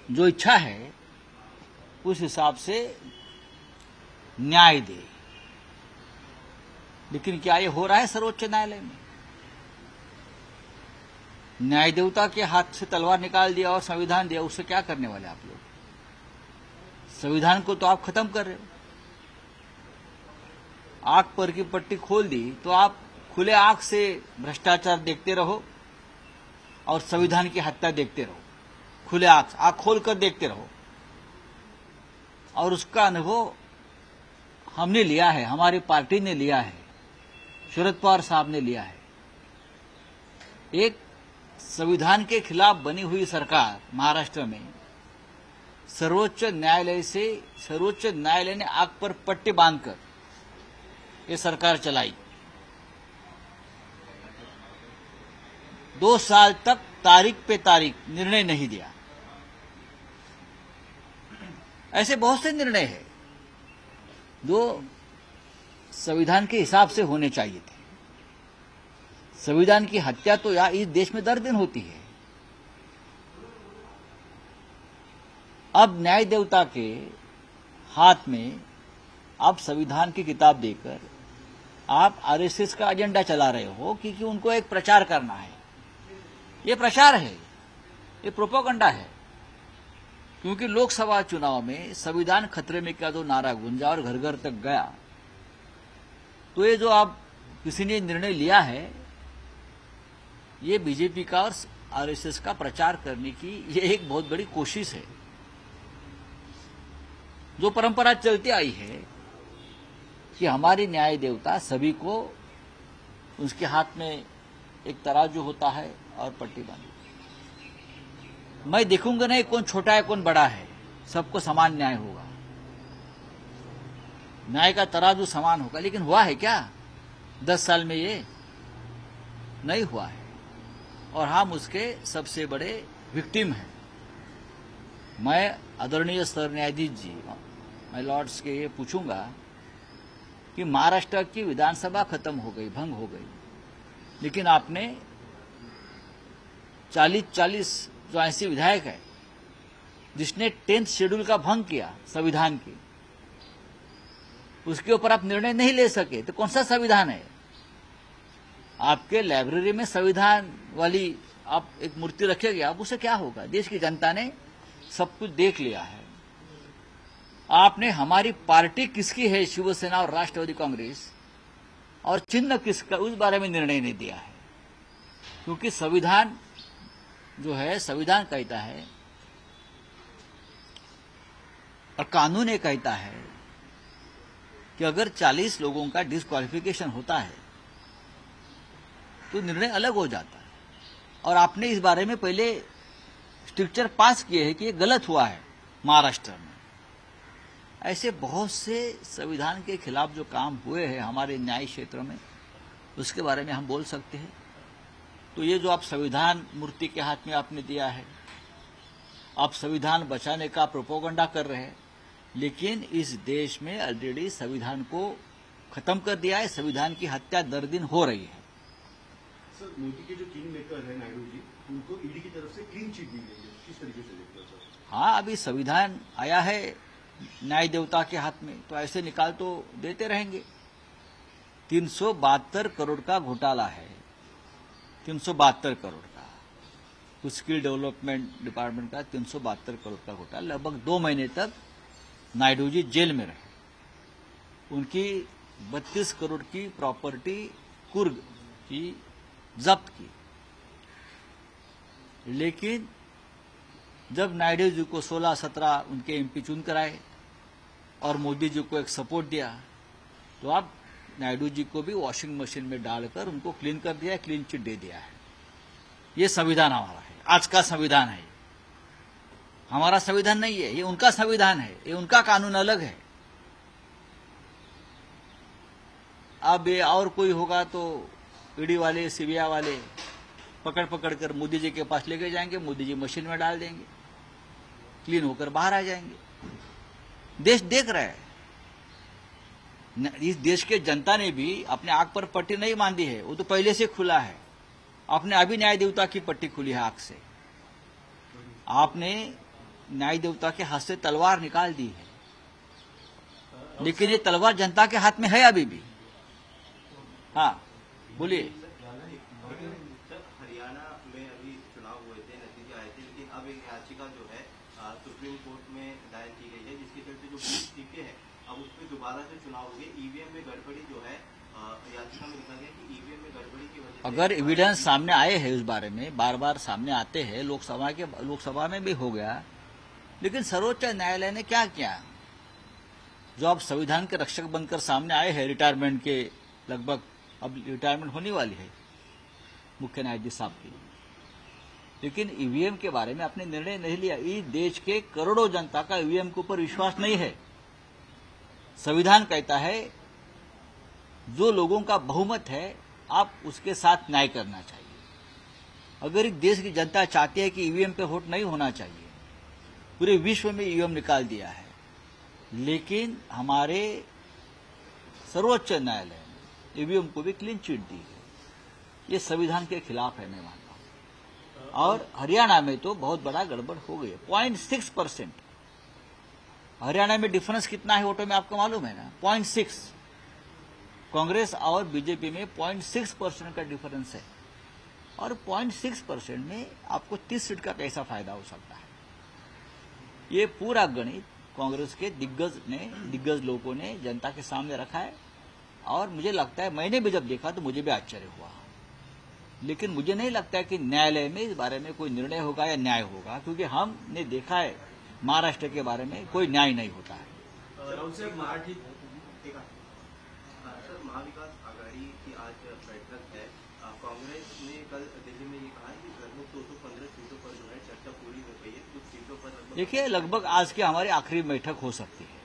जो इच्छा है उस हिसाब से न्याय दे। लेकिन क्या ये हो रहा है सर्वोच्च न्यायालय में? न्याय देवता के हाथ से तलवार निकाल दिया और संविधान दिया, उससे क्या करने वाले आप लोग? संविधान को तो आप खत्म कर रहे हो। आंख पर की पट्टी खोल दी तो आप खुले आंख से भ्रष्टाचार देखते रहो और संविधान की हत्या देखते रहो। खुले आंख खोलकर देखते रहो। और उसका अनुभव हमने लिया है, हमारी पार्टी ने लिया है, शरद पवार साहब ने लिया है। एक संविधान के खिलाफ बनी हुई सरकार महाराष्ट्र में सर्वोच्च न्यायालय ने आंख पर पट्टी बांधकर ये सरकार चलाई। 2 साल तक तारीख पे तारीख निर्णय नहीं दिया। ऐसे बहुत से निर्णय हैं जो संविधान के हिसाब से होने चाहिए थे। संविधान की हत्या तो यहाँ इस देश में दर दिन होती है। अब न्याय देवता के हाथ में आप संविधान की किताब देकर आप आरएसएस का एजेंडा चला रहे हो क्योंकि उनको एक प्रचार करना है। ये प्रचार है, ये प्रोपेगेंडा है। क्योंकि लोकसभा चुनाव में संविधान खतरे में क्या जो नारा गूंजा और घर घर तक गया, तो ये जो आप किसी ने निर्णय लिया है, ये बीजेपी का और आरएसएस का प्रचार करने की ये एक बहुत बड़ी कोशिश है। जो परंपरा चलती आई है कि हमारी न्याय देवता सभी को उसके हाथ में एक तराजू होता है और पट्टी बांधी। मैं देखूंगा नहीं कौन छोटा है कौन बड़ा है, सबको समान न्याय होगा, न्याय का तराजू समान होगा। लेकिन हुआ है क्या? 10 साल में ये नहीं हुआ है और हम उसके सबसे बड़े विक्टिम हैं। मैं आदरणीय सर न्यायाधीश जी, मैं लॉर्ड्स के ये पूछूंगा कि महाराष्ट्र की विधानसभा खत्म हो गई, भंग हो गई, लेकिन आपने 40 जो ऐसे विधायक है जिसने 10th शेड्यूल का भंग किया संविधान की, उसके ऊपर आप निर्णय नहीं ले सके तो कौन सा संविधान है? आपके लाइब्रेरी में संविधान वाली आप एक मूर्ति रखेंगे, आप उसे क्या होगा? देश की जनता ने सब कुछ देख लिया है। आपने हमारी पार्टी किसकी है, शिवसेना और राष्ट्रवादी कांग्रेस, और चिन्ह किसका, उस बारे में निर्णय नहीं दिया है। क्योंकि संविधान जो है, संविधान कहता है और कानून ये कहता है कि अगर 40 लोगों का डिस्क्वालिफिकेशन होता है तो निर्णय अलग हो जाता है। और आपने इस बारे में पहले स्ट्रिक्चर पास किए हैं कि ये गलत हुआ है महाराष्ट्र में। ऐसे बहुत से संविधान के खिलाफ जो काम हुए हैं हमारे न्याय क्षेत्र में, उसके बारे में हम बोल सकते हैं। तो ये जो आप संविधान मूर्ति के हाथ में आपने दिया है, आप संविधान बचाने का प्रोपेगेंडा कर रहे हैं, लेकिन इस देश में ऑलरेडी संविधान को खत्म कर दिया है। संविधान की हत्या दर दिन हो रही है। सर, मोदी के जो किंग मेकर है नायडू जी, उनको ईडी की तरफ से क्लीन चिट दी गई है, किस तरीके से देखते हो सर? हाँ, अभी संविधान आया है न्याय देवता के हाथ में, तो ऐसे निकाल तो देते रहेंगे। 372 करोड़ का घोटाला है, 372 करोड़ का, कुछ स्किल डेवलपमेंट डिपार्टमेंट का 372 करोड़ का घोटाला। लगभग 2 महीने तक नायडू जी जेल में रहे। उनकी 32 करोड़ की प्रॉपर्टी कुर्ग की जब्त की। लेकिन जब नायडू जी को 16-17 उनके एमपी चुन कर आए और मोदी जी को एक सपोर्ट दिया, तो अब नायडू जी को भी वॉशिंग मशीन में डालकर उनको क्लीन कर दिया, क्लीन चिट दे दिया है। ये संविधान हमारा है, आज का संविधान है। हमारा संविधान नहीं है, ये उनका संविधान है, ये उनका कानून अलग है। अब ये और कोई होगा तो ईडी वाले, सीबीआई वाले पकड़ पकड़ कर मोदी जी के पास लेके जाएंगे, मोदी जी मशीन में डाल देंगे, क्लीन होकर बाहर आ जाएंगे। देश देख रहा है। इस देश के जनता ने भी अपने आंख पर पट्टी नहीं बांधी है, वो तो पहले से खुला है। आपने अभी न्याय देवता की पट्टी खुली है आंख से। आपने न्याय देवता के हाथ से तलवार निकाल दी है, लेकिन ये तलवार जनता के हाथ में है अभी भी। हाँ बोलिए। हरियाणा में अभी चुनाव हुए थे, नतीजे आए थे, लेकिन अब एक याचिका जो है सुप्रीम कोर्ट में दायर की गई है, जिसके चलते जो 20 सीटें हैं अब उस पर दोबारा से चुनाव हो गए। ईवीएम में गड़बड़ी जो है, याचिका में लिखा गया कि ईवीएम में गड़बड़ी की वजह से अगर एविडेंस सामने आए हैं उस बारे में, बार बार सामने आते हैं, लोकसभा में भी हो गया, लेकिन सर्वोच्च न्यायालय ने क्या किया? जो आप संविधान के रक्षक बनकर सामने आए हैं, रिटायरमेंट के लगभग, अब रिटायरमेंट होने वाली है मुख्य न्यायाधीश साहब की, लेकिन ईवीएम के बारे में आपने निर्णय नहीं लिया। इस देश के करोड़ों जनता का ईवीएम के ऊपर विश्वास नहीं है। संविधान कहता है जो लोगों का बहुमत है आप उसके साथ न्याय करना चाहिए। अगर इस देश की जनता चाहती है कि ईवीएम पे वोट नहीं होना चाहिए, पूरे विश्व में ईवीएम निकाल दिया है, लेकिन हमारे सर्वोच्च न्यायालय ने ईवीएम को भी क्लीन चिट दी है। ये संविधान के खिलाफ है, मैं मानता हूं। और हरियाणा में तो बहुत बड़ा गड़बड़ हो गई है। 0.6%। हरियाणा में डिफरेंस कितना है वोटों में आपको मालूम है ना? 0.6। कांग्रेस और बीजेपी में 0.6% का डिफरेंस है, और 0.6% में आपको 30 सीट का कैसा फायदा हो सकता है? ये पूरा गणित कांग्रेस के दिग्गज लोगों ने जनता के सामने रखा है, और मुझे लगता है, मैंने भी जब देखा तो मुझे भी आश्चर्य हुआ, लेकिन मुझे नहीं लगता है कि न्यायालय में इस बारे में कोई निर्णय होगा या न्याय होगा, क्योंकि हमने देखा है महाराष्ट्र के बारे में कोई न्याय नहीं होता है। सर, महाविकास आघाड़ी की आज बैठक है। कांग्रेस ने कल दिल्ली में ये कहा कि लगभग 215 सीटों पर जो है चर्चा पूरी हो गई है, कुछ सीटों पर देखिए, लगभग आज की हमारी आखिरी बैठक हो सकती है।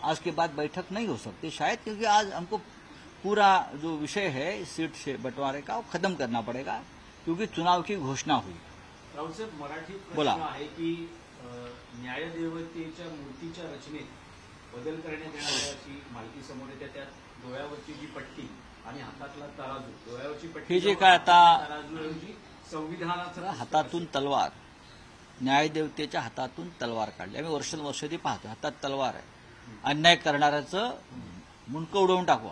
आज के बाद बैठक नहीं हो सकती शायद, क्योंकि आज हमको पूरा जो विषय है सीट से बंटवारे का वो खत्म करना पड़ेगा, क्योंकि चुनाव की घोषणा हुई। राहुल साहेब, मराठी बोला. प्रश्न आहे की न्यायदेवतेच्या मूर्तीच्या रचनेत बदल करण्यात येणार आहे अशी माहिती समोर येते. त्यात डोळ्यावरची जी पट्टी आणि हातातला तराजू, डोळ्यावरची पट्टी हे जे काय आता- तराजूऐवजी संविधानाचं हातातून तलवार, न्यायदेवतेच्या हातातून तलवार काढली. आम्ही वर्षानुवर्ष ती पाहतो, हातात तलवार आहे. अन्याय करणाऱ्याचं मुंडकं उडवून टाकू,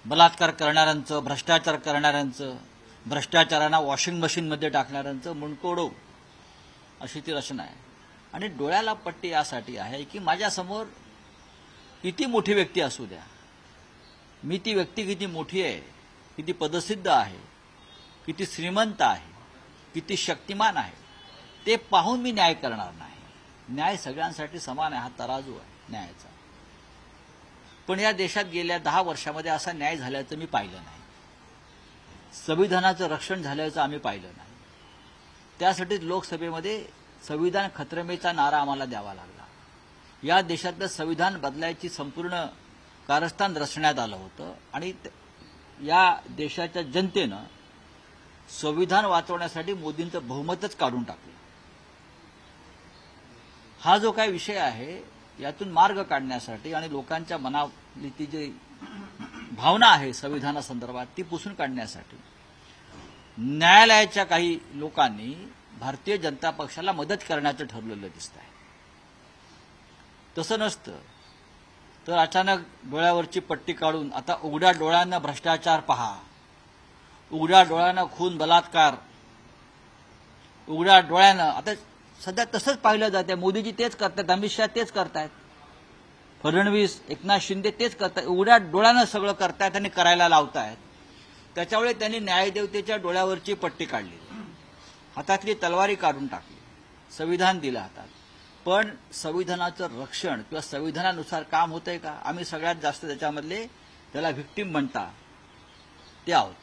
बलात्कार करणाऱ्यांचं, भ्रष्टाचार करणाऱ्यांचं, भ्रष्टाचारांना वॉशिंग मशीनमध्ये टाकणाऱ्यांचं मुंडकं उडवू, अशी ती रचना आहे. आणि डोळ्याला पट्टी यासाठी आहे की माझ्यासमोर किती मोठी व्यक्ती असू द्या, मी ती व्यक्ती किती मोठी आहे, किती पदसिद्ध आहे, किती श्रीमंत आहे, किती शक्तिमान आहे, ते पाहून मी न्याय करणार नाही. न्याय सगळ्यांसाठी समान आहे, हा तराजू आहे न्यायाचा. पण या देशात गेल्या 10 वर्षामध्ये असा न्याय झाल्याचं मी पाहिलं नाही. संविधानाचं रक्षण झाल्याचं आम्ही पाहिलं नाही. त्यासाठी लोकसभेमध्ये संविधान खतरमेचा नारा आम्हाला द्यावा लागला. या देशातलं संविधान बदलायची संपूर्ण कारस्थान रचण्यात आलं होतं, आणि या देशाच्या जनतेनं संविधान वाचवण्यासाठी मोदींचं बहुमतच काढून टाकलं. हा जो काही विषय आहे यातून मार्ग काढण्यासाठी आणि लोकांच्या मनातली ती जी भावना आहे संविधानासंदर्भात ती पुसून काढण्यासाठी न्यायालयाच्या काही लोकांनी भारतीय जनता पक्षाला मदत करण्याचं ठरलेलं दिसत आहे. तसं नसतं तर अचानक डोळ्यावरची पट्टी काढून आता उघड्या डोळ्यांना भ्रष्टाचार पहा, उघड्या डोळ्यानं खून बलात्कार, उघड्या डोळ्यानं आता सध्या तसंच पाहिलं जाते. मोदीजी तेच करतात, अमित शहा तेच करतायत, फडणवीस, एकनाथ शिंदे तेच करतात. उघड्या डोळ्यानं सगळं करतायत आणि करायला लावतायत. त्याच्यामुळे त्यांनी न्यायदेवतेच्या डोळ्यावरची पट्टी काढली, हातातली तलवारी काढून टाकली, संविधान दिलं हातात. पण संविधानाचं रक्षण किंवा संविधानानुसार काम होतंय का? आम्ही सगळ्यात जास्त त्याच्यामधले त्याला व्हिक्टीम म्हणता ते आहोत.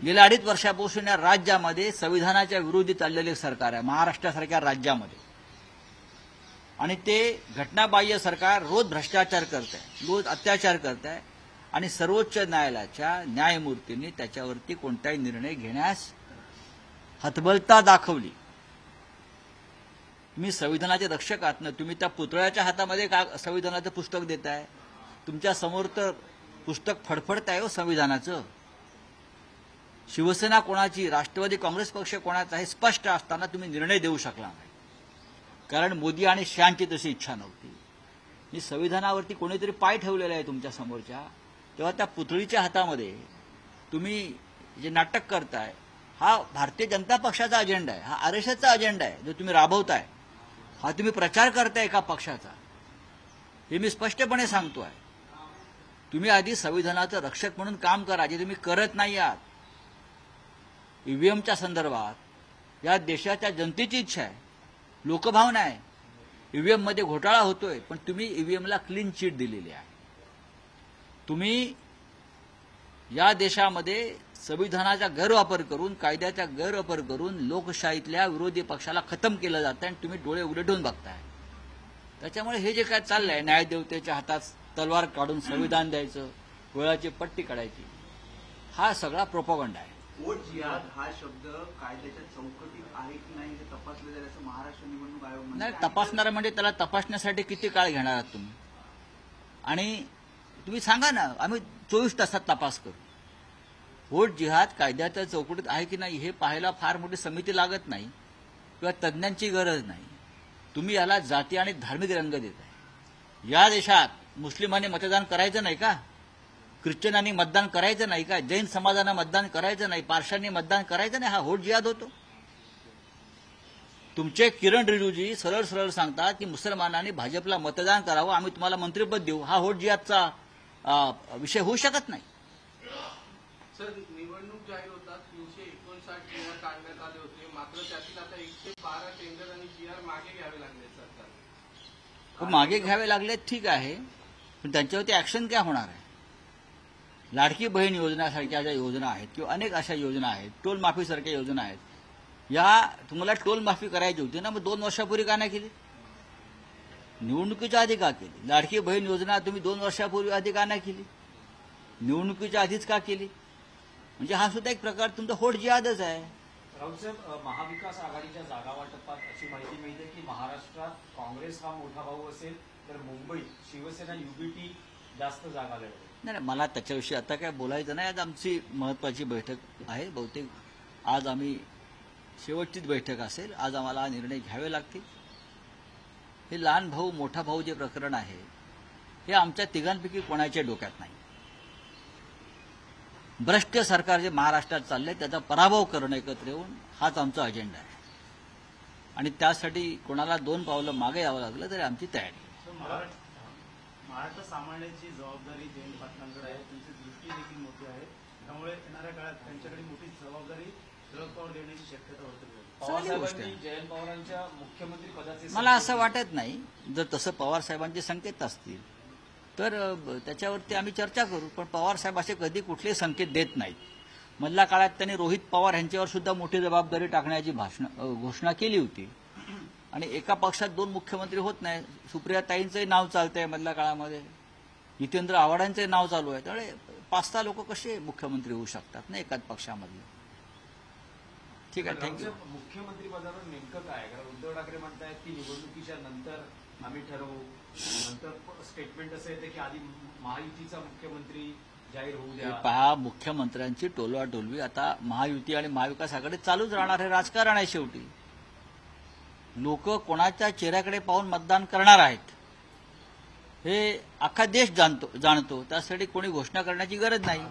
गेल्या 2.5 वर्षापासून या राज्यामध्ये संविधानाच्या विरोधी चाललेले सरकार आहे, महाराष्ट्रासारख्या राज्यामध्ये. आणि ते घटनाबाह्य सरकार रोज भ्रष्टाचार करत आहे, रोज अत्याचार करत आहे, आणि सर्वोच्च न्यायालयाच्या न्यायमूर्तींनी त्याच्यावरती कोणताही निर्णय घेण्यास हतबलता दाखवली. तुम्ही संविधानाचे रक्षक आहात ना, तुम्ही त्या पुतळ्याच्या हातामध्ये का संविधानाचं पुस्तक देताय? तुमच्या समोर तर पुस्तक फडफडत आहे हो संविधानाचं. शिवसेना कोणाची, राष्ट्रवादी काँग्रेस पक्ष कोणाचा हे स्पष्ट असताना तुम्ही निर्णय देऊ शकला नाही, कारण मोदी आणि शहांची तशी इच्छा नव्हती. मी संविधानावरती कोणीतरी पाय ठेवलेला आहे तुमच्या समोरच्या, तेव्हा त्या पुतळीच्या हातामध्ये तुम्ही जे नाटक करताय, हा भारतीय जनता पक्षाचा अजेंडा आहे, हा आरएसएसचा अजेंडा आहे जो तुम्ही राबवताय, हा तुम्ही प्रचार करताय एका पक्षाचा. हे मी स्पष्टपणे सांगतोय. तुम्ही आधी संविधानाचं रक्षक म्हणून काम करा, जे तुम्ही करत नाही आहात. ईव्हीएमच्या संदर्भात या देशाच्या जनतेची इच्छा आहे, लोकभावना आहे. ईव्हीएममध्ये घोटाळा होतोय, पण तुम्ही ईव्हीएमला क्लीन चिट दिलेली आहे. तुम्ही या देशामध्ये संविधानाचा गैरवापर करून, कायद्याचा गैरवापर करून लोकशाहीतल्या विरोधी पक्षाला खतम केलं जातं आणि तुम्ही डोळे उघडे ठेवून बघताय. त्याच्यामुळे हे जे काय चाललंय, न्यायदेवतेच्या हातात तलवार काढून संविधान द्यायचं, गोळाची पट्टी काढायची, हा सगळा प्रोपगंडा आहे. वोट जिहाद हा शब्द कायद्याच्या चौकटीत आहे की नाही हे तपासलं जाईल असं महाराष्ट्र निवडणूक आयोग म्हणतो. नाही, तपासणार म्हणजे त्याला तपासण्यासाठी किती काळ घेणार आहात तुम्ही? आणि तुम्ही सांगा ना, आम्ही 24 तासात तपास करू. वोट जिहाद कायद्याच्या चौकटीत आहे की नाही हे पाहायला फार मोठी समिती लागत नाही किंवा तज्ज्ञांची गरज नाही. तुम्ही याला जाती आणि धार्मिक रंग देत आहे. या देशात मुस्लिमांनी मतदान करायचं नाही का? ख्रिश्चनांनी मतदान करायचं नाही का? जैन समाजानं मतदान करायचं नाही, पारशांनी मतदान करायचं नाही, हा वोट जिहाद होतो? तुमचे किरण रिजिजूजी सरळ सरळ सांगतात की मुसलमानांनी भाजपला मतदान करावं, आम्ही तुम्हाला मंत्रिपद देऊ. हा वोट जिहादचा विषय होऊ शकत नाही. सर, निवडणूक जाहीर होतात 359 जीआर काढण्यात आले होते, मात्र त्यातील आता 112 टेंडर आणि जीआर मागे घ्यावे लागले सरकार. मागे घ्यावे लागले, ठीक आहे, पण त्यांच्यावरती ऍक्शन काय होणार आहे? लाडकी बहीण योजनासारख्या ज्या योजना आहेत किंवा अनेक अशा योजना आहेत, टोल माफीसारख्या योजना आहेत, या तुम्हाला टोल माफी करायची होती ना, मग 2 वर्षापूर्वी का नाही केली? निवडणुकीच्या आधी का केली? लाडकी बहीण योजना तुम्ही 2 वर्षापूर्वी आधी का नाही केली? निवडणुकीच्या आधीच का केली? म्हणजे हा सुद्धा एक प्रकार तुमचा वोट जिहादच आहे. राऊत साहेब, महाविकास आघाडीच्या जागा वाटपात अशी माहिती मिळते की महाराष्ट्रात काँग्रेस हा मोठा भाऊ असेल, तर मुंबईत शिवसेना युबीटी जास्त जागा लढवेल. नाही, मला त्याच्याविषयी आता काय बोलायचं नाही. आज आमची महत्वाची बैठक आहे, बहुतेक आज आम्ही शेवटचीच बैठक असेल. आज आम्हाला हा निर्णय घ्यावे लागतील. हे लहान भाऊ मोठा भाऊ जे प्रकरण आहे, हे आमच्या तिघांपैकी कोणाच्या डोक्यात नाही. भ्रष्ट सरकार जे महाराष्ट्रात चाललंय त्याचा पराभव करणं एकत्र येऊन, हाच आमचा अजेंडा आहे. आणि त्यासाठी कोणाला 2 पावलं मागे यावं लागलं तरी आमची तयारी. महाराष्ट्र सामान्याची जबाबदारी जयंत पाटलांकडे आहे, त्यांची दृष्टी देखील मोठी आहे, त्यामुळे येणाऱ्या काळात त्यांच्याकडे मोठी जबाबदारी शरद पवार देण्याची शक्यता वर्तवली. पवारसाहेबांनी जयंत पवारांच्या मुख्यमंत्री पदाचे मला असं वाटत नाही. जर तसं पवार साहेबांचे संकेत असतील तर त्याच्यावरती आम्ही चर्चा करू, पण पवार साहेब असे कधी कुठले संकेत देत नाहीत. मधल्या काळात त्यांनी रोहित पवार यांच्यावर सुद्धा मोठी जबाबदारी टाकण्याची घोषणा केली होती. आणि एका पक्षात 2 मुख्यमंत्री होत नाही. सुप्रियाताईंचंही नाव चालतंय मधल्या काळामध्ये, जितेंद्र आव्हाडांचंही नाव चालू आहे. त्यामुळे 5-6 लोक कसे मुख्यमंत्री होऊ शकतात ना एकाच पक्षामधले? ठीक आहे, थँक्यू. मुख्यमंत्री पदावर नेमकं काय? कारण उद्धव ठाकरे म्हणतायत की निवडणुकीच्या नंतर आम्ही ठरवू. नंतर स्टेटमेंट असं येतं की आधी महायुतीचा मुख्यमंत्री जाहीर होऊ द्या. पहा, मुख्यमंत्र्यांची टोलवाटोलवी आता महायुती आणि महाविकास आघाडी चालूच राहणार. हे राजकारण आहे शेवटी. लोक कोणाच्या चेहऱ्याकडे पाहून मतदान करणार आहेत हे अख्खा देश जाणतो. त्यासाठी कोणी घोषणा करण्याची गरज नाही.